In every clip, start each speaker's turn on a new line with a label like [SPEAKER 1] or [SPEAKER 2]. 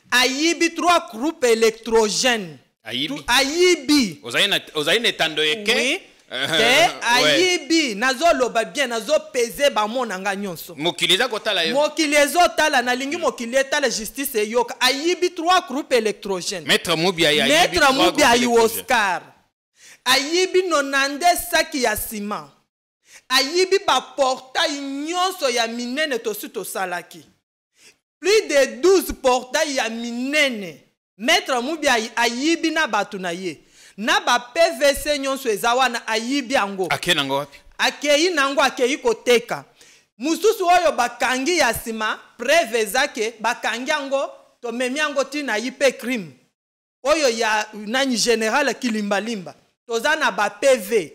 [SPEAKER 1] ayibi 3 groupes électrogènes. Ayibi.
[SPEAKER 2] Ozaïne etando eke.
[SPEAKER 1] Oui. Ayibi nazo loba bien nazo peser ba monanga nyonso.
[SPEAKER 2] Mokiliza kotala yo.
[SPEAKER 1] Mokilizo tala na lingi mokile tala justice yoka. Ayibi 3 groupes électrogènes.
[SPEAKER 2] Maître Moubiayi ayibi.
[SPEAKER 1] Maître Moubiayi Oscar. Ayibi nonande saki ya ciment. Ayibi ba portail nyonso ya minene to salaki. Plus de 12 portails ya minene. Maître Moubiayi ayibi na batu na ye. Na ba PVC nyonso ezawana ayibi ango.
[SPEAKER 2] Ake nango wapi?
[SPEAKER 1] Akei nango akei koteka. Mususu oyo bakangi ya sima preve zake bakangi ango to memi ango tina yipe crime. Oyo ya nani general Kilimbalimba. Tozana ba PV.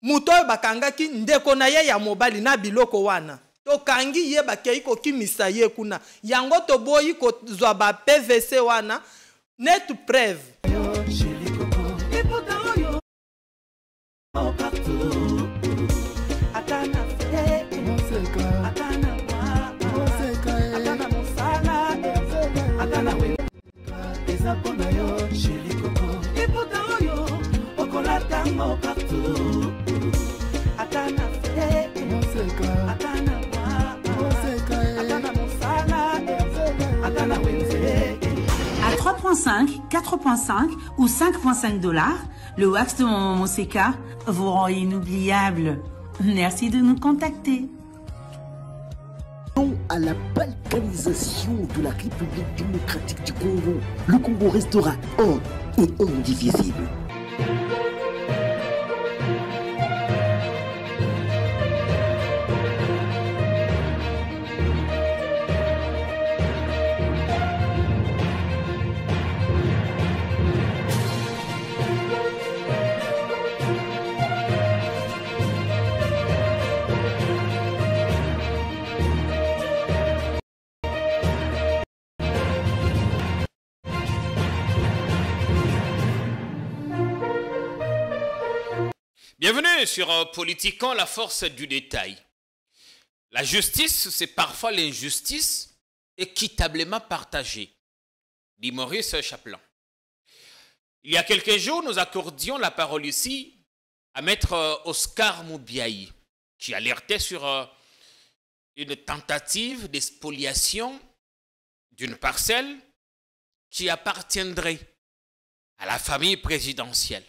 [SPEAKER 1] Muto oyo bakangaki ndeko na ye ya mobali na biloko wana. To kangi ye bakei ko kimisa ye kuna. Yango to boyi ko zwa ba PVC wana net preuve.
[SPEAKER 3] À 3,5, 4,5 ou 5,5 $, le wax de Maman Moseka vous rend inoubliable. Merci de nous contacter.
[SPEAKER 4] Non à la balkanisation de la République démocratique du Congo, le Congo restera un et indivisible.
[SPEAKER 2] Bienvenue sur Politiquant, la force du détail. La justice, c'est parfois l'injustice équitablement partagée, dit Maurice Chapelan. Il y a quelques jours, nous accordions la parole ici à Maître Oscar Moubiayi, qui alertait sur une tentative d'expoliation d'une parcelle qui appartiendrait à la famille présidentielle.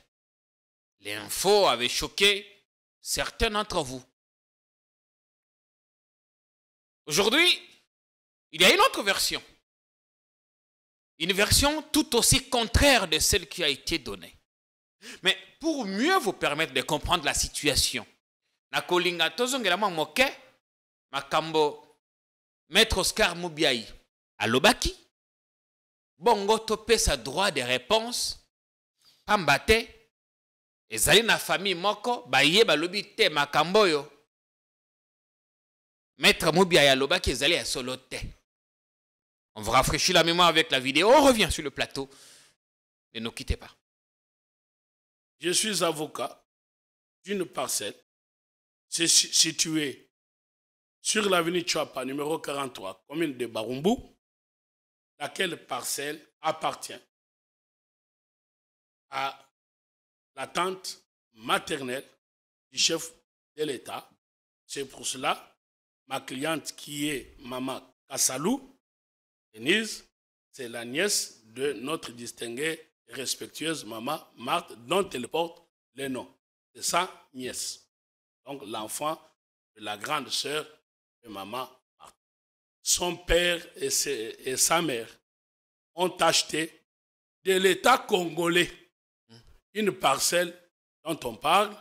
[SPEAKER 2] L'info avait choqué certains d'entre vous. Aujourd'hui, il y a une autre version. Une version tout aussi contraire de celle qui a été donnée. Mais pour mieux vous permettre de comprendre la situation, Nakolinga tozongela moke makambo Maître Oscar Moubiayi alobaki bongo topé sa droit de réponse pambate ezali na famille moko baye balobi te makambo yo. Maître Moubiayi alobaki ezali ya solo te. On vous rafraîchit la mémoire avec la vidéo. On revient sur le plateau. Ne nous quittez pas.
[SPEAKER 5] Je suis avocat d'une parcelle située sur l'avenue Tchouapa, numéro 43, commune de Barumbu, laquelle parcelle appartient à la tante maternelle du chef de l'État. C'est pour cela, ma cliente qui est Maman Kassalou, Denise, c'est la nièce de notre distinguée et respectueuse Maman Marthe, dont elle porte le nom. C'est sa nièce. Donc l'enfant de la grande sœur de Maman Marthe. Son père et sa mère ont acheté de l'État congolais une parcelle dont on parle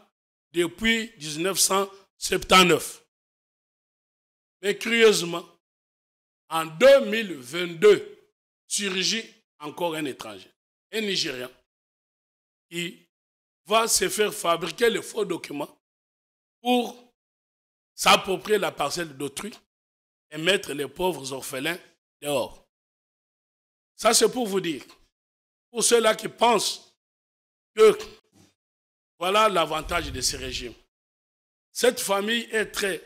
[SPEAKER 5] depuis 1979. Mais curieusement, en 2022, surgit encore un étranger, un Nigérian, qui va se faire fabriquer les faux documents pour s'approprier la parcelle d'autrui et mettre les pauvres orphelins dehors. Ça, c'est pour vous dire, pour ceux-là qui pensent que voilà l'avantage de ce régime. Cette famille est très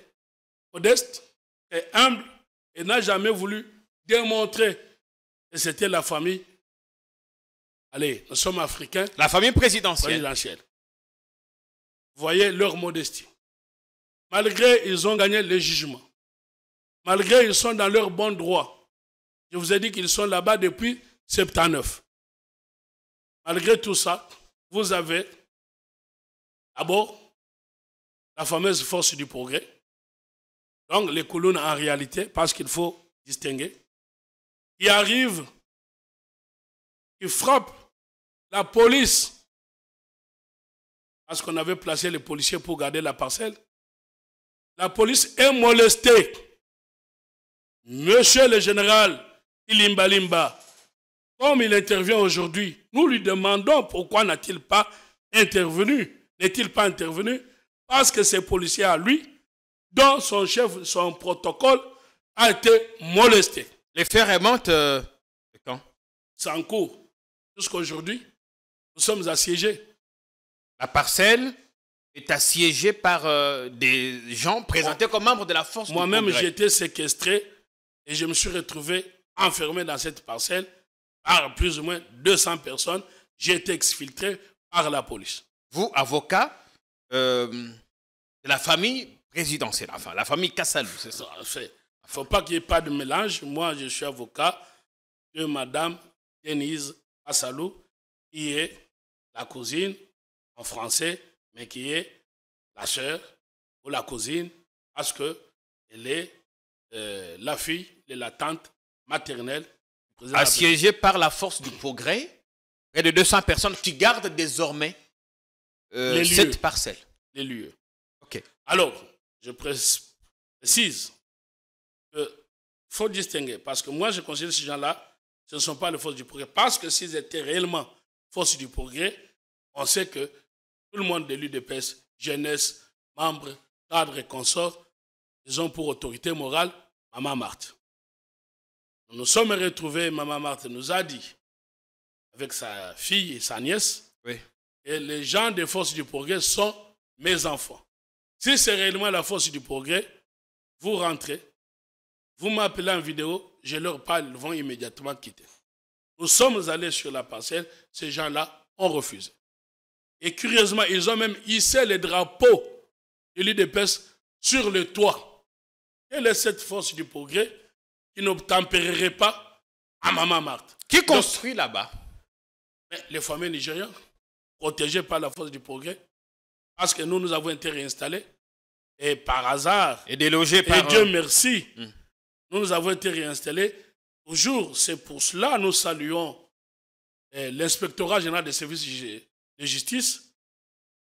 [SPEAKER 5] modeste et humble et n'a jamais voulu démontrer Et c'était la famille. Allez, nous sommes africains.
[SPEAKER 2] La famille présidentielle.
[SPEAKER 5] Vous voyez leur modestie. Malgré ils ont gagné le jugement. Malgré ils sont dans leur bon droit. Je vous ai dit qu'ils sont là-bas depuis 79. Malgré tout ça, vous avez d'abord la fameuse force du progrès. Donc les colonnes en réalité, parce qu'il faut distinguer, qui arrivent, qui frappent la police, parce qu'on avait placé les policiers pour garder la parcelle. La police est molestée. Monsieur le général Ilimba Limba, comme il intervient aujourd'hui, nous lui demandons pourquoi n'a-t-il pas intervenu. N'est-il pas intervenu? Parce que ces policiers à lui, dont son chef, son protocole, a été molesté.
[SPEAKER 2] Les faits remontent de quand?
[SPEAKER 5] C'est en cours. Jusqu'à aujourd'hui, nous sommes assiégés.
[SPEAKER 2] La parcelle est assiégée par des gens présentés comme membres de la force du progrès.
[SPEAKER 5] Moi-même, j'ai été séquestré et je me suis retrouvé enfermé dans cette parcelle par plus ou moins 200 personnes. J'ai été exfiltré par la police.
[SPEAKER 2] Vous, avocat de la famille présidentielle, enfin la famille Kassalou, c'est ça?
[SPEAKER 5] Il ne faut pas qu'il n'y ait pas de mélange. Moi, je suis avocat de Madame Denise Kassalou, qui est la cousine en français, mais qui est la sœur ou la cousine, parce qu'elle est la fille de la tante maternelle.
[SPEAKER 2] Assiégée par la force du progrès, près de 200 personnes qui gardent désormais cette parcelle.
[SPEAKER 5] Les lieux.
[SPEAKER 2] Ok.
[SPEAKER 5] Alors, je précise qu'il faut distinguer, parce que moi, je considère ces gens-là, ce ne sont pas les forces du progrès. Parce que s'ils étaient réellement forces du progrès, on sait que tout le monde de l'UDPS, jeunesse, membres, cadres et consorts, ils ont pour autorité morale Maman Marthe. Nous nous sommes retrouvés, Maman Marthe nous a dit, avec sa fille et sa nièce,
[SPEAKER 2] oui.
[SPEAKER 5] Et les gens des forces du progrès sont mes enfants. Si c'est réellement la force du progrès, vous rentrez, vous m'appelez en vidéo, je leur parle, ils vont immédiatement quitter. Nous sommes allés sur la parcelle, ces gens-là ont refusé. Et curieusement, ils ont même hissé les drapeaux de l'UDPS sur le toit. Quelle est cette force du progrès qui n'obtempérerait pas à Maman Marthe?
[SPEAKER 2] Qui construit là-bas?
[SPEAKER 5] Les familles nigériennes, protégées par la force du progrès, parce que nous avons été réinstallés. Et par hasard,
[SPEAKER 2] et délogés par...
[SPEAKER 5] Et Dieu merci, nous avons été réinstallés. Toujours, c'est pour cela que nous saluons l'inspectorat général des services de justice,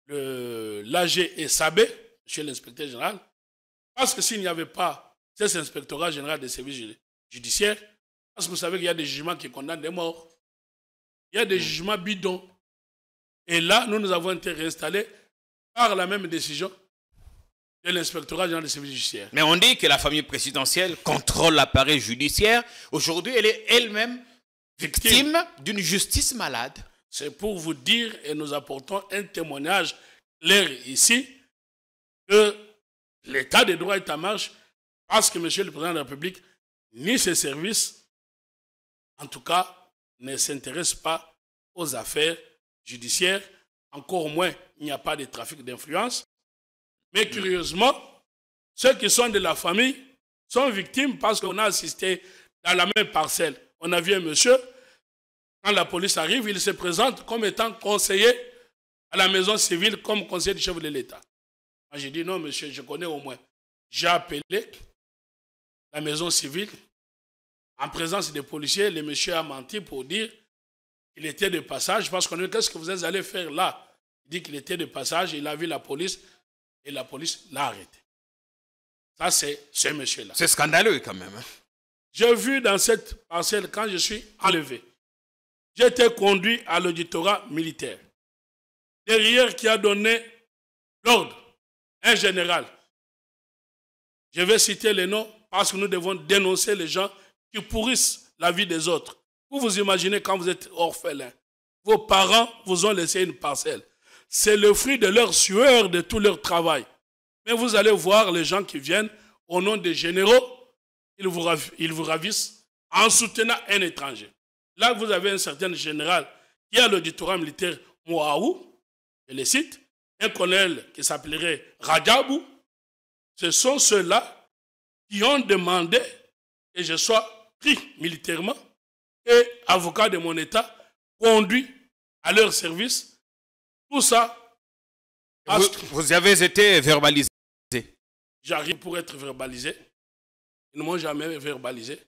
[SPEAKER 5] l'AG et Sabé, monsieur l'inspecteur général, parce que s'il n'y avait pas cet inspectorat général des services judiciaires, parce que vous savez qu'il y a des jugements qui condamnent des morts, il y a des jugements bidons. Et là, nous avons été réinstallés par la même décision de l'inspectorat général des services judiciaires.
[SPEAKER 2] Mais on dit que la famille présidentielle contrôle l'appareil judiciaire. Aujourd'hui, elle est elle-même victime d'une justice malade.
[SPEAKER 5] C'est pour vous dire, et nous apportons un témoignage clair ici, que l'état de droit est en marche parce que monsieur le président de la République, ni ses services, en tout cas, ne s'intéressent pas aux affaires judiciaires. Encore moins, il n'y a pas de trafic d'influence. Mais curieusement, ceux qui sont de la famille sont victimes parce qu'on a assisté dans la même parcelle. On a vu un monsieur, quand la police arrive, il se présente comme étant conseiller à la maison civile, comme conseiller du chef de l'État. Moi, j'ai dit non, monsieur, je connais au moins. J'ai appelé la maison civile en présence des policiers. Le monsieur a menti pour dire qu'il était de passage parce qu'on a dit qu'est-ce que vous êtes allé faire là? Il dit qu'il était de passage, il a vu la police. Et la police l'a arrêté. Ça, c'est ce monsieur-là.
[SPEAKER 2] C'est scandaleux quand même. Hein?
[SPEAKER 5] J'ai vu dans cette parcelle, quand je suis enlevé, j'ai été conduit à l'auditorat militaire. Derrière qui a donné l'ordre, un général. Je vais citer les noms parce que nous devons dénoncer les gens qui pourrissent la vie des autres. Vous vous imaginez quand vous êtes orphelin, vos parents vous ont laissé une parcelle. C'est le fruit de leur sueur, de tout leur travail. Mais vous allez voir les gens qui viennent au nom des généraux, ils vous ravissent en soutenant un étranger. Là, vous avez un certain général qui a l'auditorat militaire Mouaou, je le cite, un colonel qui s'appellerait Rajabou. Ce sont ceux-là qui ont demandé que je sois pris militairement et avocat de mon État, conduit à leur service. Tout ça.
[SPEAKER 2] Vous avez été verbalisé.
[SPEAKER 5] J'arrive pour être verbalisé. Ils ne m'ont jamais verbalisé.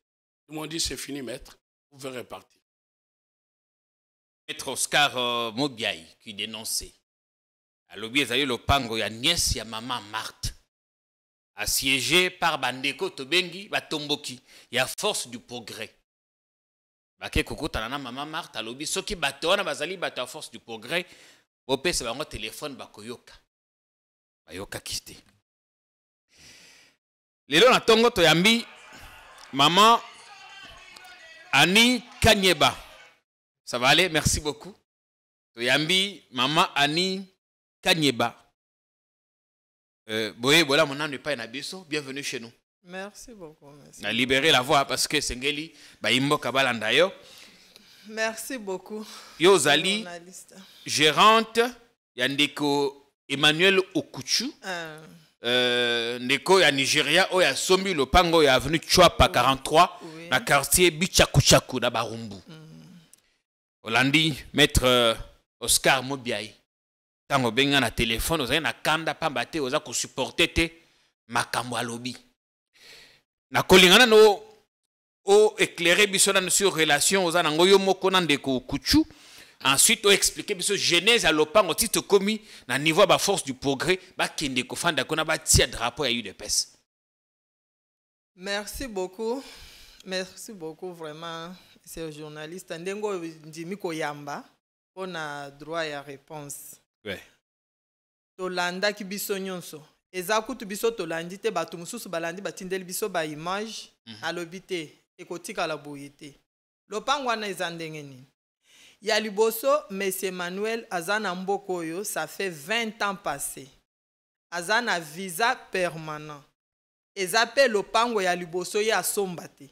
[SPEAKER 5] Ils m'ont dit c'est fini, maître. Vous pouvez repartir.
[SPEAKER 2] Maître Oscar Mobiaï qui dénonçait. À l'objet, il le pango, il y a nièce, il y a maman Marthe. Assiégé par Bandeko Tobengi, Batomboki. Il y a force du progrès. Baké Koko Tanana, maman Marthe, à l'objet, ceux qui battent, bazali battent à force du progrès. Bopé, c'est un téléphone, Bakoyoka. Bayoka Kiste. Lelo na tongo toyambi maman Annie Kanyeba. Ça va aller, merci beaucoup. Toyambi maman Annie Kanyeba. Boye voilà mon nom n'est pas Nabiso, bienvenue chez nous.
[SPEAKER 1] Merci beaucoup. Merci.
[SPEAKER 2] On a libéré la voix parce que Sengeli ba imbo kabalanda yo.
[SPEAKER 1] Merci beaucoup.
[SPEAKER 2] Yo Zali gérante Yandeko Emmanuel Okuchu. Ndeko ya Nigeria o ya sombi le pango ya avenue Chouapa 43 oui. Na quartier Bichakuchaku na Barumbu. Olandi maître Oscar Mobiaï. Tango benga na téléphone oza na kanda pamba te oza ko supporter te makambo alobi. Na kolingana no o éclairer biso na sur relation oza nango yo moko na ndeko Kuchu. Ensuite, on explique que genèse à l'opango titre commis na niveau de force du progrès ba kende ko fanda ko na ba tia drapeau ya UDPS.
[SPEAKER 1] Merci beaucoup vraiment c'est journaliste ndengo ndimi ko yamba on a droit à réponse.
[SPEAKER 2] Ouais.
[SPEAKER 1] Tolanda ki biso nyonso eza kutu biso tolandi te batu mususu balandi batindeli biso ba image alobite ekotika la boyete. Lopango wana eza ndenge nini? Ya liboso, M. Emmanuel Azana Mbokoyo, ça fait 20 ans passé. Azana visa permanent. Ezape lopango ya liboso ya sombate.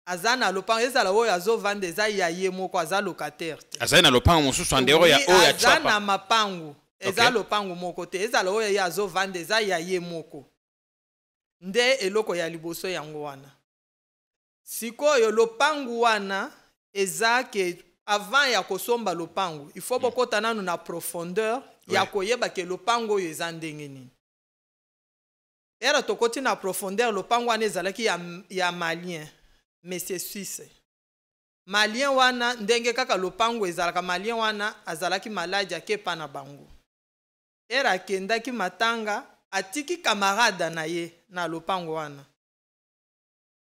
[SPEAKER 1] Azana lopango ezala wo ya zo vande za ya yemoko aza locataire.
[SPEAKER 2] Azana lopango mosusu andero ya o ya chapa.
[SPEAKER 1] Azana mapango. Eza lopango moko te. Ezala wo ya zo vande za ya yemoko. Nde eloko ya liboso yango wana. Sikoyo lopango wana eza ke avant ya kosomba lopango, il faut bokota nanu na profondeur ya koyeba ke lopango yo eza ndenge nini. Era tokoti na profondeur lopango wana ezalaki ya malien, mais c'est suisse. Malien wana ndenge kaka lopango ezalaka malien wana azalaki maladi akepa na bango. Era kendaki matanga atiki camarade na ye na lopango wana.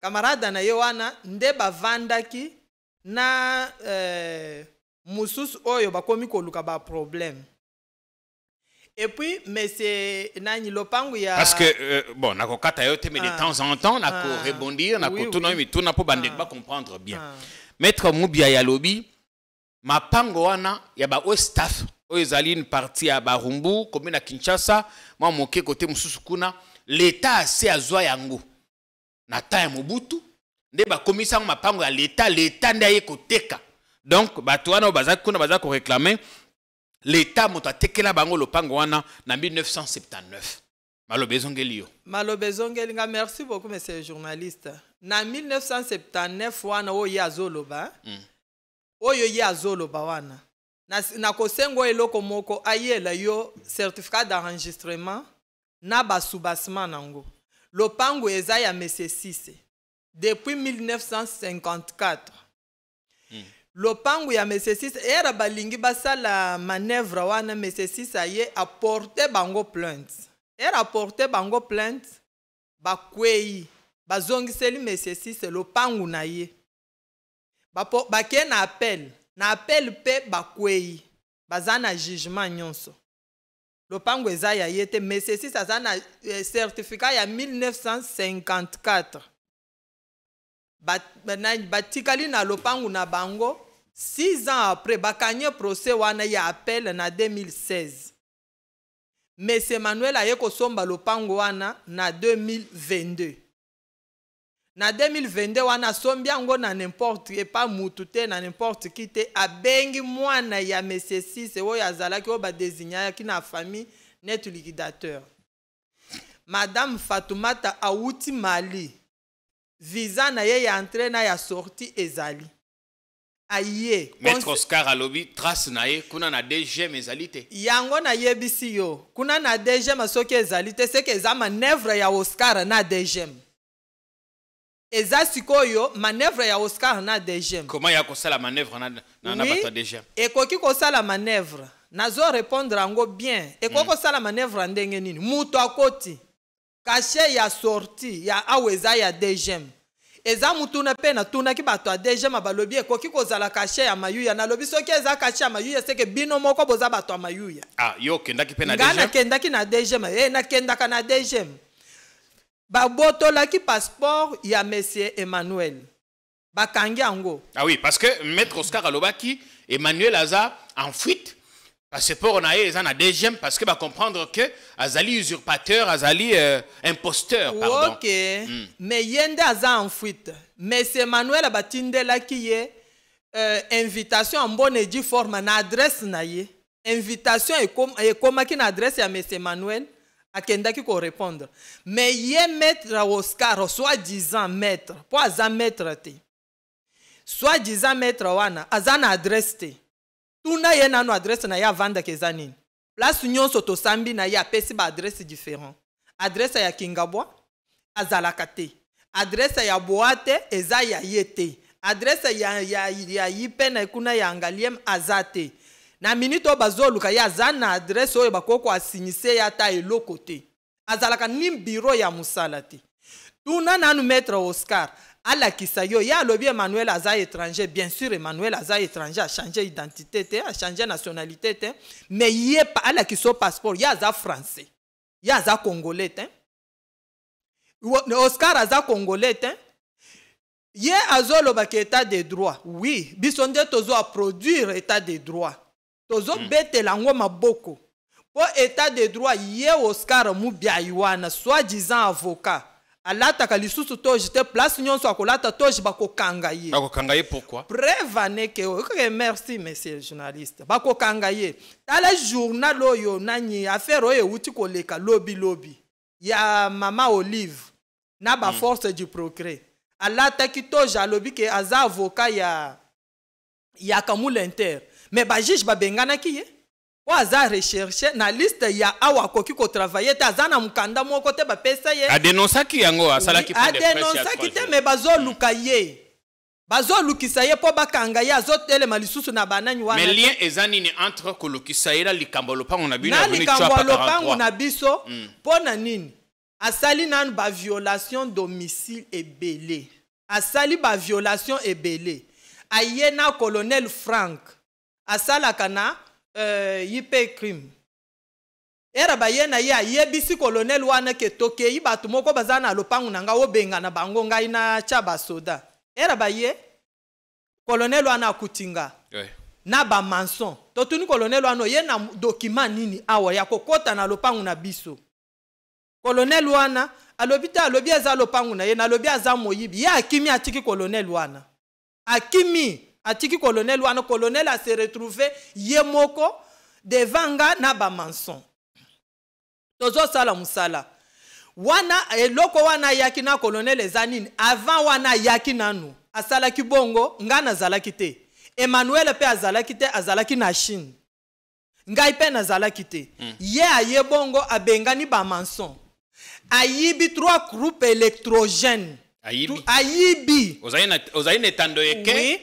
[SPEAKER 1] Camarade na ye wana nde bavandaki na mususu oyo bakomi koluka ba problème. Et puis monsieur nani lopango ya
[SPEAKER 2] parce que bon nakokata yo te mais de temps en temps nako rebondir nako tuna mi tuna po bande ba comprendre bien. Maître Mubia ya lobi mapango wana ya ba o staff o ezali une partie ya Barumbu comme na Kinshasa moi moke côté mususu kuna l'état assez azwa yango na ta Mobutu nde ba komisa mapango ya l'état nde aye koteka donc bato wana baza kuna baza ko réclamer l'état moto atekela bango lopango wana na 1979 malobezongeli yo
[SPEAKER 1] malobezongeli nga merci beaucoup monsieur le journaliste na 1979 wana oyo azoloba oyo ye azoloba wana na kosengo eloko moko ayela yo certificat d'enregistrement na basubasement nango lopango eza ya monsieur Sise depuis 1954. Lopango ya monsieur Sise era balingi basala manœuvre wana monsieur Sise aye apporter bango plainte. Era apporter bango plainte bakwei bazongiseli monsieur Sise lopango na ye. Bake na appel pe bakwei bazana jugement nyonso. Lopango eza ya yete monsieur Sise azana certificat ya 1954. Batikali na lopango na bango 6 ans après bakanye procès wana ya appel na 2016. Mais Emmanuel aye kosomba lopango wana na 2022. na 2022 wana sombi yango na n'importe et pas mutu te na n'importe qui te abengi mwana ya monsieur Sise oyo azalaki oyo badesigna ki na famille net liquidateur. Madame Fatoumata auti Mali visa na ye ya entrée na ya sortie ezali aye
[SPEAKER 2] Maître Oscar alobi trace na ye kuna na DGM ezali te
[SPEAKER 1] yango na yebisi yo kuna na DGM soki ezali te c'est que eza manœuvre ya Oscar na DGM eza sikoyo manœuvre ya Oscar na DGM.
[SPEAKER 2] Comment ya kosala manœuvre na bato DGM
[SPEAKER 1] ekoki kosala manœuvre nazo répondre ango bien ekoki kosala manœuvre ndenge nini mutu akoti caché ya sortie ya aweza ya DGM eza mutuna pe na tuna ki bato a DGM balobi ekoki kozala caché ya mayuya na lobi soki eza caché ya mayuya c'est que bino moko boza bato a mayuya
[SPEAKER 2] yo kendaki pe na DGM
[SPEAKER 1] ngana kendaki na DGM na kendaka na DGM babotolaki passeport ya monsieur Emmanuel bakangi ango.
[SPEAKER 2] Oui, parce que Maître Oscar alobaki Emmanuel aza en fuite passeport na ye eza na DGM parce que ba comprendre que azali usurpateur azali imposteur pardon.
[SPEAKER 1] OK. Mais yende aza en fuite monsieur Emmanuel batindelaki ye invitation en bonne et due forme na adresse na ye invitation et komaki na adresse ya monsieur Emmanuel akendaki ko répondre mais ye maître Oscar soi-disant maître po aza maître te soi-disant maître wana aza na adresse te tuna ye nano adresse na ya vanda keza nini place nyonso tosambi na ya pesi ba adresse différent adresse ya Kingabwa azalaka te adresse ya Boate eza ya yete adresse ya yipe na kuna ya Angaliem azate na minute bazoluka ya zana adresse oyo bakoko asignise ya ta eloko te azalaka ni bureau ya musala te tuna nanu maître Oscar alakisa yo ya lobi Emmanuel aza étranger bien sûr Emmanuel aza étranger a changé identité te a changé nationalité te mais ye pa alakiso passeport ya aza français ya aza congolais te Oscar aza congolais te ye azoloba ke état de droit oui biso nde tozo a produire état de droit tozo betela ngo maboko po état de droit ye Oscar Mubiayi wana soi-disant avocat alata lisusu toji te place nyonso akolata toji bakokanga ye
[SPEAKER 2] pourquoi
[SPEAKER 1] preuve que merci monsieur le journaliste bakokanga ye tala journal oyo nani affaire oyo uti koleka lobby ya mama Olive na ba force du progrès alata ki toji alobi ke aza avocat ya Kamula Inter mais ba juge ba bengana ki ye o aza recherche na liste ya awa koki ko travailler ta zana mukanda moko te ba pesa ye
[SPEAKER 2] a dénoncer ki yango asala ki
[SPEAKER 1] a dénoncer ki te mais bazoluka ye bazolukisa ye po bakanga ye azotele malisusu na banani wana
[SPEAKER 2] mais lien ezani ni entre kolukisa ye la likambo lopango na bino
[SPEAKER 1] na likambo lopango na biso po na nini asali nan ba violation domicile ebele asali ba violation ebele ayena colonel Frank asalaka na yipe crime era bayena ya yebisi colonel wana ke toke yi batu moko bazana lopangu nanga obenga na bango ngai na chaba soda era baye colonel wana akutinga na ba manson totuni colonel wana ye na document nini awa ya kokota na lopangu na biso colonel wana alobita alobi aza lopangu na ye na lobi aza moyibi ya akimi atiki colonel wana akimi atiki colonel wana colonel a se retrouvé yemoko devant na ba manson tozo sala musala wana eloko wana yaki na colonel ezanini avant wana yaki nanu asala ki bongo ngana zalaki te Emmanuel pe azalaki te azalaki na Chine ngai pe na zalaki te ye aye bongo abengani ba manson ayibi 3 groupes électrogènes ayibi
[SPEAKER 2] ozaina tando yeke
[SPEAKER 1] oui.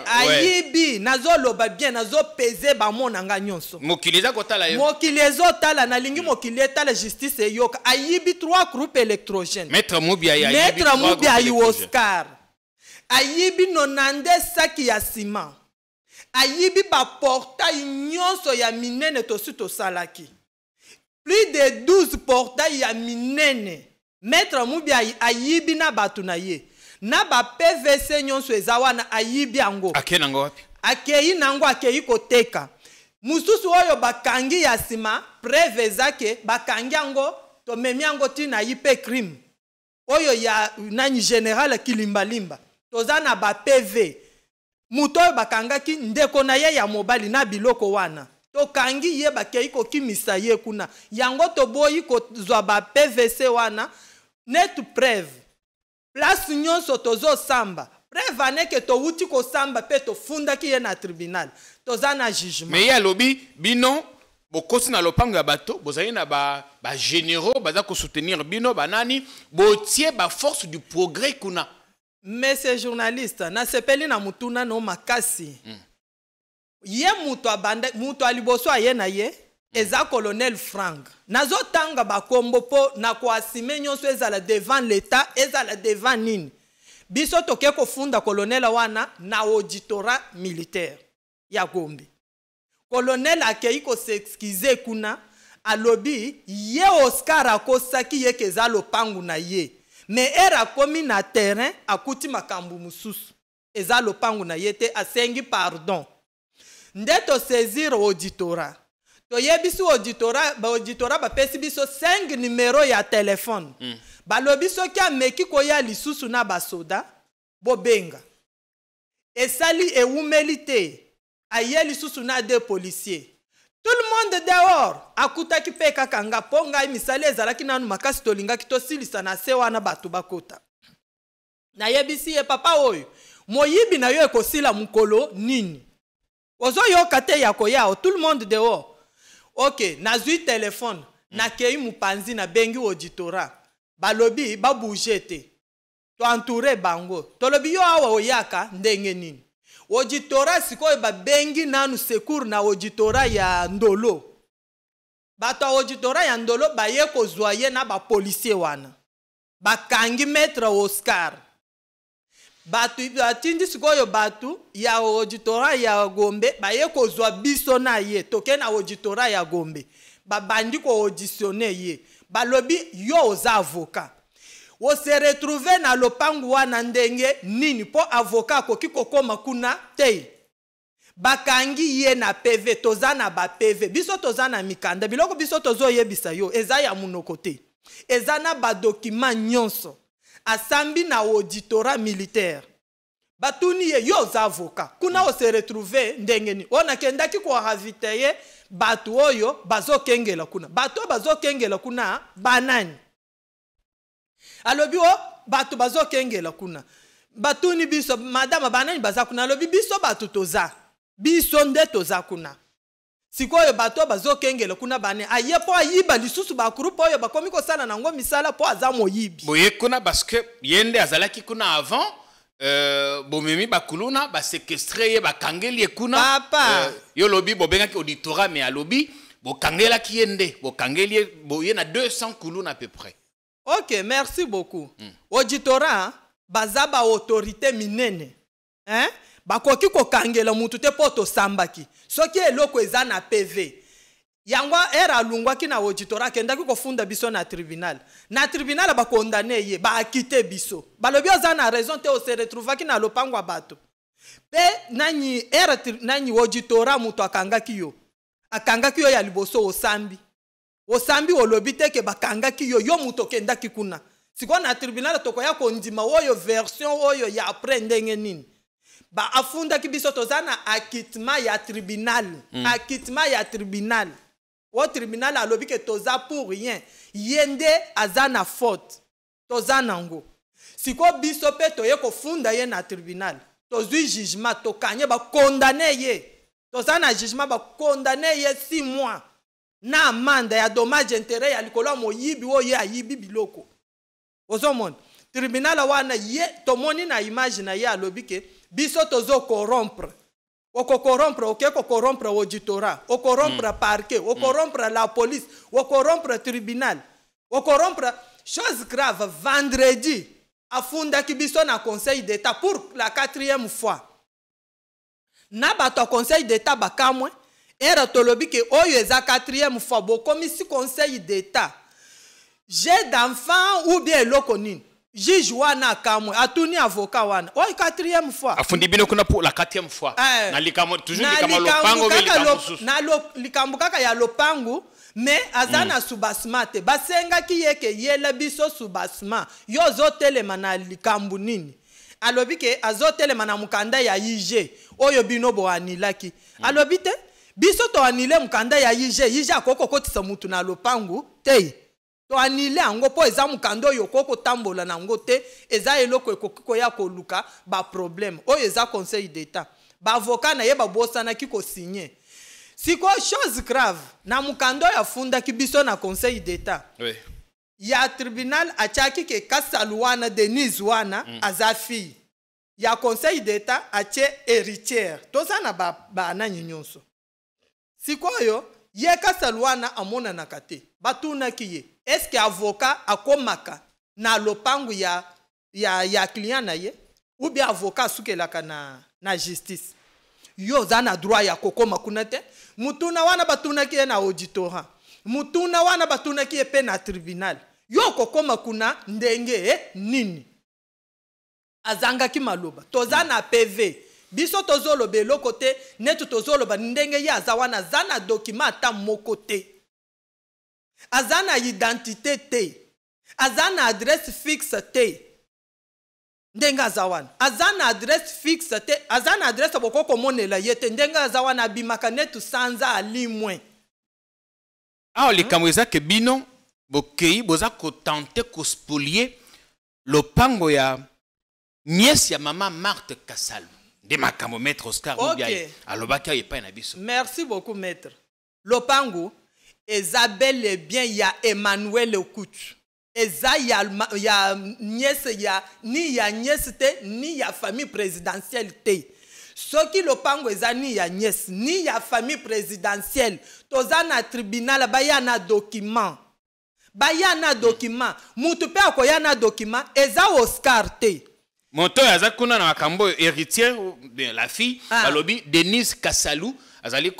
[SPEAKER 1] Ayibi nazoloba bien nazopeze ba monanga nyonso
[SPEAKER 2] mokiliza kotala yo
[SPEAKER 1] mokilizo tala na lingi mokili tala justice eyoka ayibi 3 groupes électrogènes
[SPEAKER 2] maître Mubiayi
[SPEAKER 1] Oscar ayibi nonande saki ya ciment ayibi ba portail nyonso ya minene tosuto salaki plus de 12 portail ya minene maître Mubiayi ayibi na batu na ye na ba PVC nyonso ezawana ayibi yango
[SPEAKER 2] akenango wapi
[SPEAKER 1] akeyi nango akeyi koteka mususu oyo bakangi ya sima preuve zake bakangi yango tomemi yango tina yipe crime oyo ya nani général Kilimbalimba toza na ba PV muto oyo bakangaki ndeko na ye ya mobali na biloko wana tokangi ye bakei kokimisa ye kuna yango toboyi kozwa ba PVC wana net preuve place nyonso tozo samba preuve aneke touti kosamba pe tofundaki ye na tribunal toza na jugement
[SPEAKER 2] mais ya lobi bino bokosi na lopango ya bato bozali na ba généraux baza ko soutenir bino banani botie ba force du progrès kuna.
[SPEAKER 1] Monsieur journaliste na sepeli na mutuna no makasi ye mutu aliboso aye na ye eza colonel Frank nazo tanga bakombo po na kwasime nyonso ezala devant l'état ezala devant nini biso toke kofunda colonel wana na auditorat militaire ya Gombe. Colonel akei ko s'excuser kuna alobi ye Oscar akosaki ye keza lopangu na ye mais era komi na terrain akuti makambu mususu eza lopangu na ye te asengi pardon ndeto saisir auditorat toyebisi auditorat bapesi biso 5 numéro ya téléphone balobi soki ameki koya lisusu na basoda bobenga esali ewumeli te aye lisusu na 2 policiers tout le monde dehors akutaki pe kakanga ponga misali ezalaki nanu makasi tolingaki tosilisa na se wana batu bakota na yebisi ye papa oyo moyibi na yo ekosila mukolo nini ozo yoka te ya koyao tout le monde dehors ok nazui téléphone na kei mupanzi na bengi auditorat balobi babouge te to entouré bango tolobi yo awa oyaka ndenge nini auditorat sikoyo babengi nanu secours na auditorat ya Ndolo bato auditorat ya Ndolo baye kozwa ye na bapolisier wana bakangi maître Oscar batu atindi sikoyo batu ya auditorat ya Gombe baye kozwa biso na ye toke na auditorat ya Gombe babandi ko auditionner ye balobi yo oza avocat o se retrouver na lopangu wana ndenge nini po avocat koki kokoma kuna te bakangi ye na PV toza na ba PV biso toza na mikanda biloko biso tozo yebisa yo eza ya munoko te eza na ba document nyonso asambi na auditorat militaire batuni ye yo oza avocat kuna o se retrouver ndenge ni ona kendaki ko ravitailler batu oyo bazokengela kuna batu bazokengela kuna banani alobi o batu bazokengela kuna batuni biso madame banani baza kuna alobi biso batu toza biso nde toza kuna sikoyo batu bazokengela kuna bane aye po ayiba lisusu ba groupe oyo bakomi kosala nango misala po aza moyibi
[SPEAKER 2] boye kuna parce que yende azalaki kuna avant bomemi bakuluna baséquestrer ye bakangeli kuna
[SPEAKER 1] papa
[SPEAKER 2] yo lobi bobengaki auditorat mais alobi bokangelaki yende bokangeli boye na 200 kuluna à peu près.
[SPEAKER 1] Ok, merci beaucoup. Auditorat baza ba autorité minene. Hein? Bakoki ko kangela mutu te poto sambaki. Soki eloko eza na PV. Yangwa era lungwaki na auditorat kendaki ko funda biso na tribunal. Na tribunal ba condamné ye, ba akite biso. Balobi oza na raison te o se retrouvaki na lopango bato. Pe nani era nani auditorat mutu akangaki yo. Akangaki yo ya liboso osambi. Osambi olobi te ke bakangaki yo yo muto kendaki kuna. Siko na tribunal toko ya kondima oyo version oyo ya après ndenge nini. Ba afunda ki biso tozana acquittement ya tribunal. Acquittement ya tribunal. O tribunal alobi ke toza pour rien. Yende azana faute. Tozana ngo. Siko biso pe toye ko funda ye na tribunal. Tozui jugement tokanye ba condamné ye. Tozana jugement ba condamné ye 6 mois. Na amanda ya dommage intérêt ya likolo moyibi oye ayibi biloko ozomona tribunal wana ye tomoni na image na ye alobi ke biso tozo corrompre oko corrompre oke ko corrompre auditorat o corrompre parquet o corrompre la police o corrompre tribunal o corrompre chose grave vendredi afunda ki biso na conseil d'état pour la 4e fois na bato conseil d'état bakamwe era tolobi ke oyo eza 4e fois bokomi si conseil d'état j'ai d'enfant ou bien eloko nini juge wana kamwe atuni avocat wana oyo 4e fois
[SPEAKER 2] afundi bino kuna pour la 4e fois na likamo toujours likamo lopango
[SPEAKER 1] na likambo kaka ya lopangu mais azana subasma te basenga ki yeke yela biso subasma yo zotelema na likambu nini alobi ke azotelema na mukanda ya IJ oyo bino bo anilaki alobi te biso to anile mukanda ya IJ akoko kotisa mutu na lopangu te to anile ango po eza mukanda oyo koko tambola na ngo te eza eloko ekoko ya koluka ba problème oyo eza conseil d'état ba avocat na ye ba bosana ki ko signer siko chose grave na mukando ya funda ki biso na conseil d'état
[SPEAKER 2] Oui.
[SPEAKER 1] ya tribunal achaki ke Kasaluana Denise wana azafi ya conseil d'état ache héritière tozana ba nani nyonso sikoyo ye Kasaluana amona nakate batuna kiye est-ce que avocat akomaka na lopangu ya client na ye ou bien avocat sukelaka na justice yo zana droit ya kokoma kunate mutuna wana batuna kiye na auditorat mutuna wana batuna kiye pe na tribunal yo kokoma kuna ndenge nini azanga ki maloba tozana PV biso tozoloba eloko te netu tozoloba ndenge ya azawana zana document ata moko te azana identité te azana adresse fixe te ndenga azawana azana adresse fixe te azana adresse bokoko monela yete ndenga azawana bimaka netu sanza alimwe
[SPEAKER 2] likambo eza ke bino bokei boza kotante kospolier lopango ya nièce ya mama Marthe Kasalu de makambo maître Oscar Mubiaye alobaki epai na biso.
[SPEAKER 1] Merci beaucoup maître. Lopango eza bel et bien ya Emmanuel Okutu eza ya nièce ya ni ya nièce te ni ya famille présidentielle te soki lopango eza ni ya nièce ni ya famille présidentielle toza na tribunal baya na document mutu pe akoya na document eza Oscar te
[SPEAKER 2] moto aza kuna na makambo héritière bien la fille balobi Denise Kasalu azali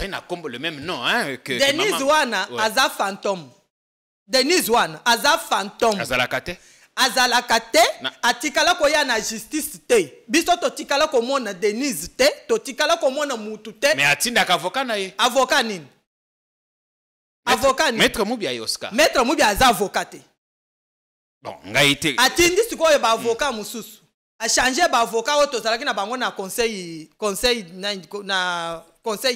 [SPEAKER 2] na kombo le même nom que
[SPEAKER 1] Denise
[SPEAKER 2] maman.
[SPEAKER 1] Wana aza fantôme Denise Wana aza fantôme azalaka te atikala koya na justice te biso totikala komona Denise te totikala komona mutu te
[SPEAKER 2] mais atindaka avocat na ye
[SPEAKER 1] avocat nini avocat nini
[SPEAKER 2] maître Mubiaye Oscar
[SPEAKER 1] maître Mubiaye aza avocat te
[SPEAKER 2] bon ngai te
[SPEAKER 1] atindi sikoyo ba avocat mususu a changer ba avocat oyo tozalaki na bango na conseil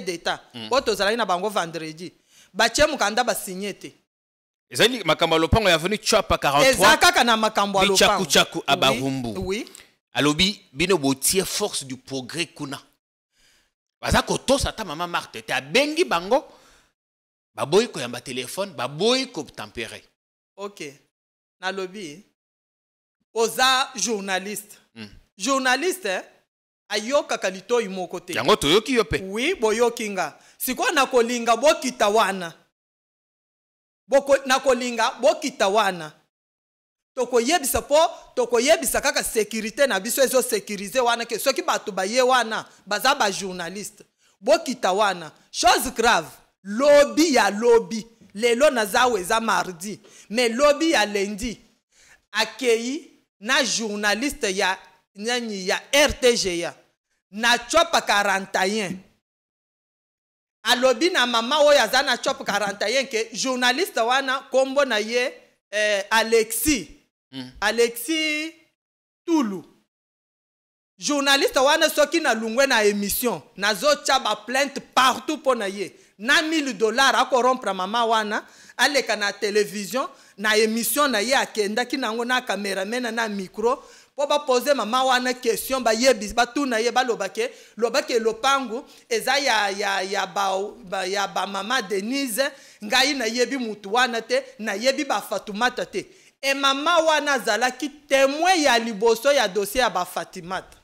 [SPEAKER 1] d'état oyo tozalaki na bango vendredi batie mukanda basigné te
[SPEAKER 2] ezali makambo lopango ya venu chapa 43
[SPEAKER 1] eza kaka na makambo ya lopango
[SPEAKER 2] chaku abahumbu
[SPEAKER 1] oui
[SPEAKER 2] alobi bino botie force du progrès kuna baza kotosa ta mama Marthe te abengi bango baboyi koyamba telefone baboyi kotempere.
[SPEAKER 1] Ok na lobby oza journaliste journaliste ayoka kalito imoko te
[SPEAKER 2] yango toyoki yo pe
[SPEAKER 1] oui boyokinga siko na kolinga bokita wana na kolinga bokita wana tokoyebisa po tokoyebisa kaka sécurité na biso ezo sécuriser wana ke soki bato baye wana baza ba journaliste bokita wana chose grave lobby ya lobby lelo nazawe eza mardi mais lobby ya lundi akei na journaliste ya RTGA na chopa 41 alobi na mama oyo aza na chopa 41 ke journaliste wana kombo na ye Alexis Tulu journaliste wana soki na lungwe na émission nazo tchaba plainte partout pona ye na $1000 akorompre mama wana aleka na télévision na émission na ye akendaki nango na cameraman na micro po ba poser mama wana question ba yebis ba tuna ye balobake lobake lopangu eza ya ba mama Denise ngai na yebi mutu wana te na yebi ba Fatumata te e mama wana zalaki témoin ya liboso ya dossier ya ba Fatimata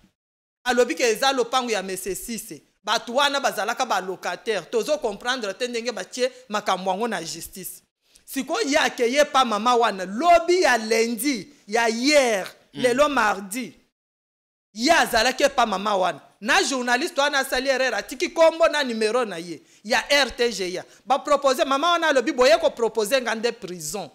[SPEAKER 1] alobi ke eza lopangu ya Mese Sise batu wana bazalaka ba locataire tozo comprendre te ndenge batie makambo yango na justice siko yake ye pa mama wana lobby ya lundi ya hier lelo mardi ya azalaki pa mama wana na journaliste wana asali erreur atiki kombo na numéro na ye ya RTGA ba proposer mama wana lobi boye ko proposer ngande prison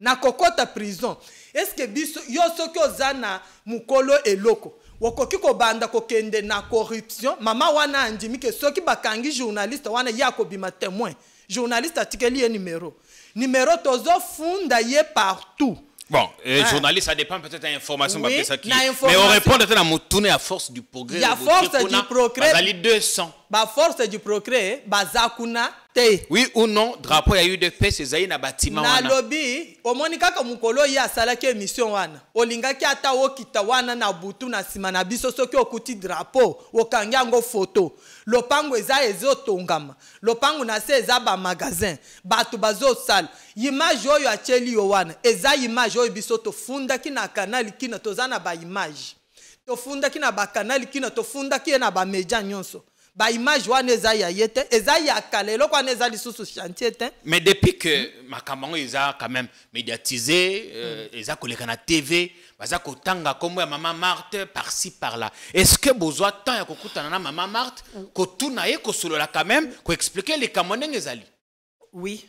[SPEAKER 1] na kokota prison est-ce que biso yo soki ozana mukolo eloko wokoki ko banda kokende na corruption mama wana andimi ke soki bakangi journaliste wana ya ko bima témoin journaliste atikeli ye numéro tozo funda ye partout.
[SPEAKER 2] Bon, journaliste, ça dépend peut-être de l'information.
[SPEAKER 1] Oui,
[SPEAKER 2] mais on répond à mon tourner à force du progrès.
[SPEAKER 1] Il y a force du progrès.
[SPEAKER 2] Bazali 200.
[SPEAKER 1] Force du progrès, bazakuna te.
[SPEAKER 2] Oui ou non, drapeau il y a eu de paix, c'est zaï na bâtiment.
[SPEAKER 1] Na lobby, omonika ka mukolo ya salaki émission wana. Olingaki ata okita wana na butu na sima na biso soki okuti drapeau, okanga ngo photo. Lopango eza ezotongama. Lopango na se eza ba magasin, batu bazo sala. Image oyo acheli yo wana, eza image oyo biso to funda ki na kanali kina tozana ba image. To funda ki na ba kanali kina to funda ki na ba media nyonso. Ba image wana eza ya yete, eza ya kalelo kwa eza lisusu chantier te.
[SPEAKER 2] Mais depuis que Makambango eza quand même médiatisé, eza koleka na TV, baza kotanga kombo ya Maman Marthe par-ci par-là. Est-ce que besoin tant ya kokutana na Maman Marthe ko tuna ye ko solola quand même ko expliquer les kamoneng ezali?
[SPEAKER 1] Oui.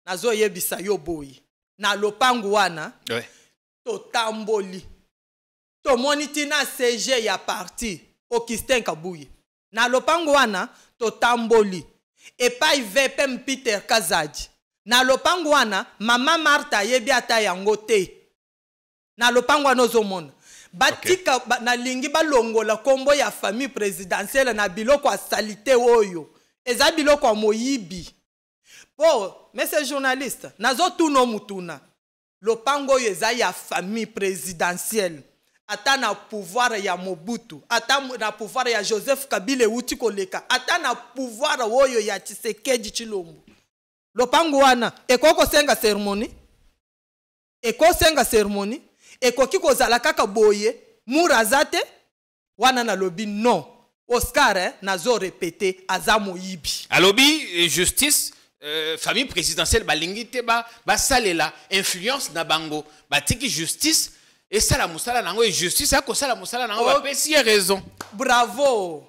[SPEAKER 1] Nazo yebisa yo boyi. Na lopangu wana, to tamboli. To monitina CG ya parti Augustin Kabuye. Na lopangu wana to tamboli. Epai VP Peter Kazaji. Na lopangu wana Mama Martha yebi ata yango te. Na lopangu wana ozomona. Batika na lingi balongola kombo ya famille présidentielle na biloko a salite oyo. Eza biloko moyibi. Bon, mais c'est journaliste. Nazo tuno mutuna. Lopango oyo eza ya famille présidentielle. Ata na pouvoir ya Mobutu, ata na pouvoir ya Joseph Kabila uti koleka, ata na pouvoir oyo ya Tshisekedi Tshilombo. Lopango wana ekoko senga ceremony, ekoki kozala kaka boye murazate wana na lobi non. Oscar nazo répéter aza moyibi.
[SPEAKER 2] Alobi justice famille présidentielle balingite ba salela influence na bango batiki justice. Et ça la musala nango et justice a ça la musala nango ba pesi raison.
[SPEAKER 1] Bravo.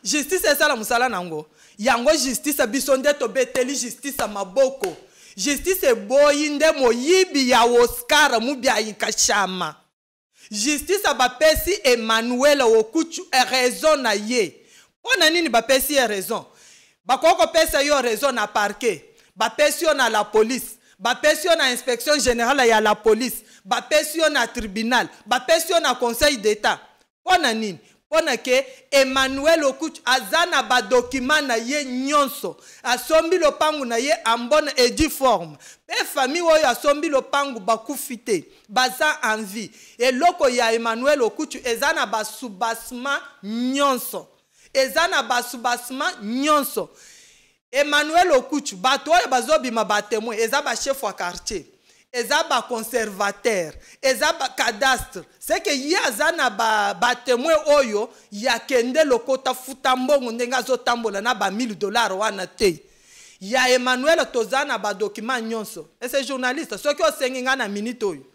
[SPEAKER 1] Justice et ça la musala nango. Yango justice bisonde to beteli justice maboko. Justice boyinde moyibi ya Oscar mubia yinkashama. Justice ba pesi Emmanuel Okuchu raison na ye. Pona nini ba pesi raison? Ba koko pesa yo raison na parquet. Ba pesi yo na la police. Ba pesi yo na inspection générale ya la police. Ba pesi yo na tribunal, ba pesi yo na conseil d'état. Pona nini? Pona ke Emmanuel Okuchu azana ba document na ye nyonso. Asombi lopangu na ye en bonne et due forme. Pe famille oyo asombi lopangu bakufite, baza en vie. Et loko ya Emmanuel Okuchu ezana ba soubassement nyonso. Ezana ba soubassement nyonso. Emmanuel Okuchu bato oyo bazobima ba témoin, eza ba chef wa quartier. Eza ba conservateur, eza ba cadastre. C'est que yazana ba témoin oyo ya kende lokota futambongo ndenga zo tambola na ba $1000 wana te. Ya Emmanuel tozana ba document nyonso. Et c'est journaliste, ce qui o senga na minute oyo.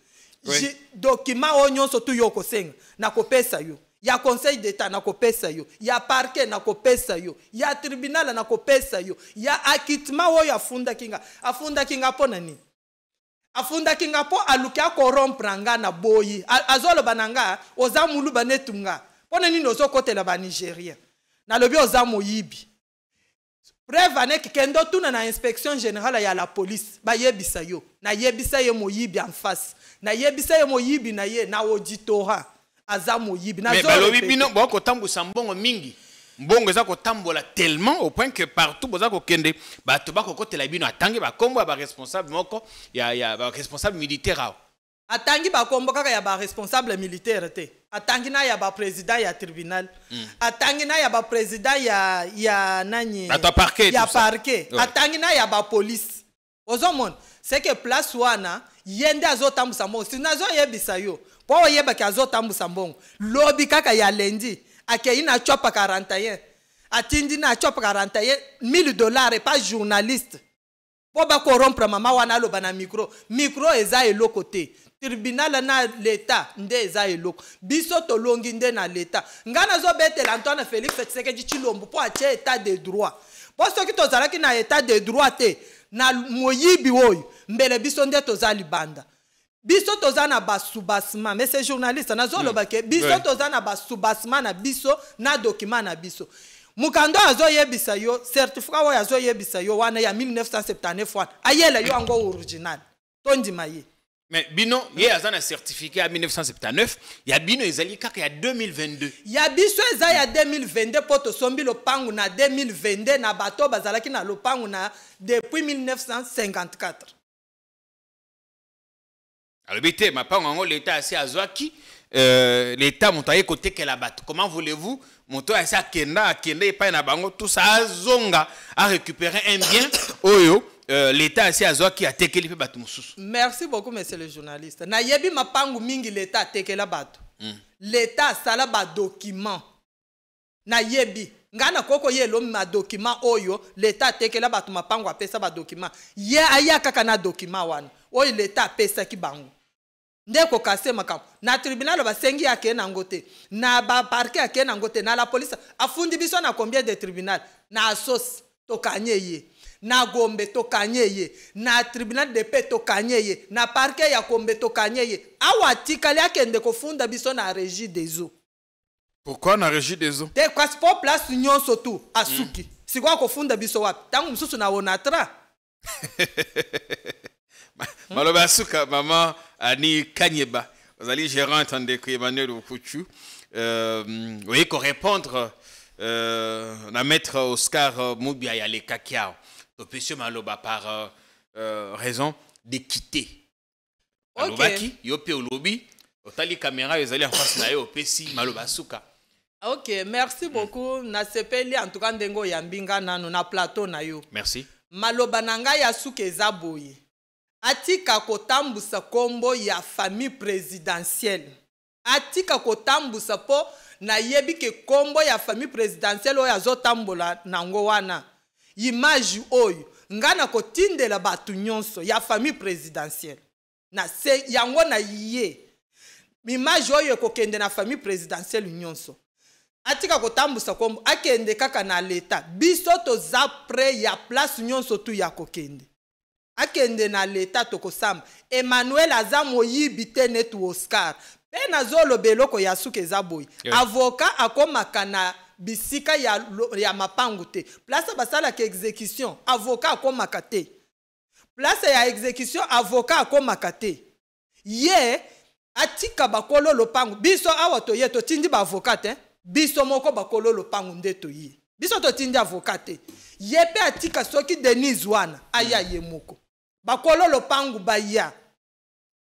[SPEAKER 1] Oui. Document o nyonso tu yo ko senga na kopesa yo. Ya conseil d'état na kopesa yo, ya parquet na kopesa yo, ya tribunal na kopesa yo, ya acquittement oyo afunda kinga pona nini? Afunda kinga po alukia corrompre nga na boyi. Azolo bananga oza mulu banetunga. Pona nini ozo kotela ba Nigeria. Na lobi oza moyibi. Preuve anek kendo tuna na inspection générale ya la police ba yebisa yo. Na yebisa ye moyibi en face. Na yebisa ye moyibi na ye na auditorat. Aza moyibi. Na
[SPEAKER 2] mais balobi bino boko tambusa mbongo mingi. Mbongo eza ko tambola tellement au point que partout boza ko kende bato ba ko kotela bino atangi ba kombo ba responsable moko ya ba responsable militaire.
[SPEAKER 1] Atangi ba kombo kaka ya ba responsable militaire te. Atangi na ya ba président ya tribunal. Atangi na ya ba président ya nani ya parquet. Ouais. Atangi na ya ba police. Ozomon, c'est que place wana yende azotambusa mbongo. Sinazo yebisa yo. Po yeba ki azotambusa mbongo. Lobi kaka ya lendi. Akei na chopa 41. Atindi na chopa 41 $1000 et pas journaliste. Po ba corrompre mama wana loba na micro. Micro eza eloko te. Tribunal na l'état nde eza eloko. Biso to longi nde na l'état. Ngana zo betela Antoine Félix Tshisekedi Tshilombo po ache état de droit. Po soki to zalaki na état de droit te na moyibi oyo mbele biso nde to zali banda. Biso tozana ba soubassement, mais c'est journaliste na zolo bake biso tozana ba soubassement na biso na document na biso. mukando azoyebisa yo certificat oyo azoyebisa yo wana ya 1979 wana ayela yo ango original tondima ye.
[SPEAKER 2] Mais bino ye azana certificat en 1979 ya bino ezali kaka ya 2022
[SPEAKER 1] ya biso eza ya 2022 po tosombi lopangu na 2022 na bato bazalaki na lopangu na depuis 1954.
[SPEAKER 2] alobi te mapango yango l'état asi azwaki l'état moto aye kotekela bato. Comment voulez-vous moto asi akenda epai na bango tout ça azonga a récupérer un bien oyo l'état asi azwaki atekeli pe bato mosusu.
[SPEAKER 1] Merci beaucoup monsieur le journaliste. Na yebi mapangu mingi l'état atekela bato. L'état sala ba document. Na yebi ngana koko yelo ma document oyo l'état atekela bato mapangu apesa ba document. Ye aya kaka na document wana. Oyo l'état apesa ki bango. Ndeko kase makambo. Na tribunal basengi yake na ngote. Na ba parquet yake na ngote. Na la police afundi biso na combien de tribunal. Na asos tokanye ye. Na Gombe tokanye ye. Na tribunal de paix tokanye ye. Na parquet ya Gombe tokanye ye. Awa tikali akende kofunda biso na régie des eaux.
[SPEAKER 2] Pourquoi na régie des eaux?
[SPEAKER 1] Te kwasi po place nyonso tu asuki. Sikwa kofunda biso wapi. Tangu msusu na onatra.
[SPEAKER 2] Maloba suka maman Ani Kanyeba, vous allez gérante de Emmanuel Okuchu. Oui, qu'on répondre à maître Oscar Moubia Yale Kakiao. Monsieur Maloba par raison de quitter. Malobaki, yope au lobby, otali caméra, vous allez en face na yo pesi Maloba suka.
[SPEAKER 1] Ok, merci beaucoup. Na sepeli en tout cas ndengo yambinga nanu na plateau na yo.
[SPEAKER 2] Merci.
[SPEAKER 1] Maloba nanga ya suke zaboye. Atika kotambusa kombo ya famille présidentielle. Atika kotambusa po na yebi ke kombo ya famille présidentielle oyo azotambola nango wana. Image oyo ngana kotindela batu nyonso ya famille présidentielle. Na se yango na ye. Image oyo kokende na famille présidentielle nyonso. Atika kotambusa kombo akende kaka na leta. Biso toza pre ya place nyonso tu ya kokende. Akende na leta tokosamba. Emmanuel aza moyibi te netu Oscar. Pe nazolo beloko ya suke zaboy. Avocat akomaka na bisika ya mapangu te. Place basala ke exécution. Avocat akomaka te. Place ya exécution avocat akomaka te. Ye atika bakolo lopangu. Biso awa to ye to tindi ba avocat te. Biso moko bakolo lopangu ndeto ye. Biso to tindi avocat te. Ye pe atika soki Denise wana aya ye moko. Bakolo lopangu baya.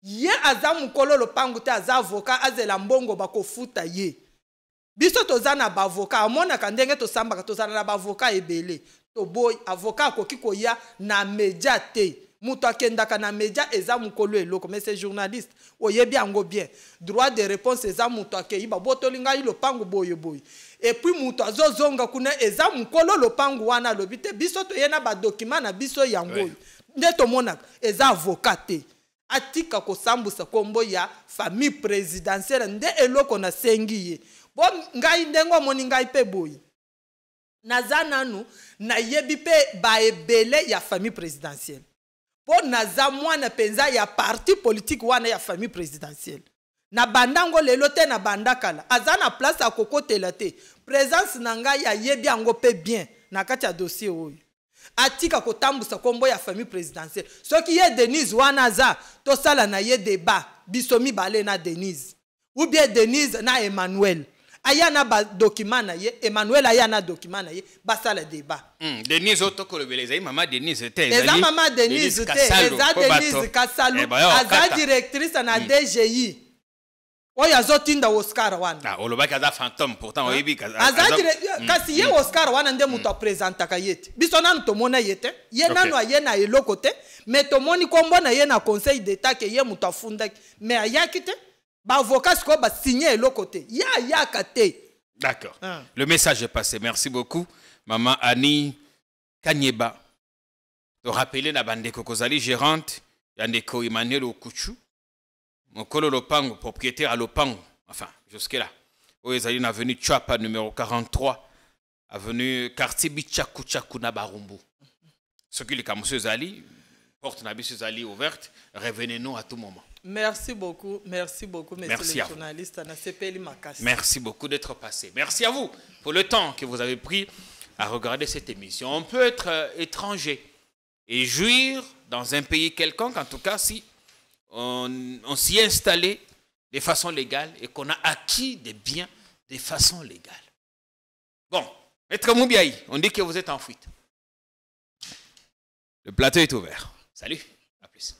[SPEAKER 1] Ye aza mukolo lopangu te aza avocat azela mbongo bakofuta ye. Biso tozana ba avocat amona kandenge to samba tozana na ba avocat ebele. To boy avocat koki koya na media te. Muto akendaka na media eza mukolo eloko mais c'est journaliste. Oyebi ango bien. Droit de réponse eza muto akei ba botolinga lopangu boye boye. Et puis muto azozonga kuna eza mukolo lopangu wana lobite biso to yena ba document na biso yango. Ndeto mona eza avocat te. Atika kosambusa kombo ya famille présidentielle nde eloko na sengi ye. Bo ngai ndengo moni ngai pe boy. Naza nanu na yebi pe ba ebele ya famille présidentielle. Po naza mwana penza ya parti politique wana ya famille présidentielle. Na bandango lelo te na bandakala. Aza na place akokotela te. Présence na ngai ya yebi ango pe bien na kati ya dossier oyo. Atika kotambusa kombo ya famille présidentielle. Soki ye Denise wana za to sala na ye débat bisomi bale na Denise ou bien Denise na Emmanuel aya na ba document na ye Emmanuel aya na document na ye ba sala débat.
[SPEAKER 2] Denise otokolobeleza maman Denise te
[SPEAKER 1] eza maman Denise te eza Denise Kasalu aza directrice na DGI. Oya azotinda Oscar wana.
[SPEAKER 2] Ah, olobaki aza fantôme pourtant oyebi
[SPEAKER 1] kasi ye Oscar wana nde muto presentaka yete. Biso nanu tomona yete. Ye nanu aye na eloko te, mais tomoni kombo na ye na conseil d'état ke ye muto afundaki. Mais ayaki te, ba avocat ko ba signer eloko te. Ya yaka te.
[SPEAKER 2] D'accord. Le message est passé. Merci beaucoup maman Ani Kanyeba. De rappeler na bandeko kozali gérante ya ndeko Emmanuel Okuchu. Mokolo Lopango, propriétaire à Lopango, enfin, jusque-là. Où est allé avenue Chapa, numéro 43, avenue quartier Bichaku Chakuna Barumbu. Ce qui est comme M. Zali, porte Nabissus Ali ouverte. Revenez-nous à tout moment.
[SPEAKER 1] Merci beaucoup, monsieur
[SPEAKER 2] Merci
[SPEAKER 1] le journaliste.
[SPEAKER 2] Merci beaucoup d'être passé. Merci à vous pour le temps que vous avez pris à regarder cette émission. On peut être étranger et jouir dans un pays quelconque, en tout cas si on s'y est installé de façon légale et qu'on a acquis des biens de façon légale. Bon, Maître Moubiaï, on dit que vous êtes en fuite. Le plateau est ouvert. Salut, à plus.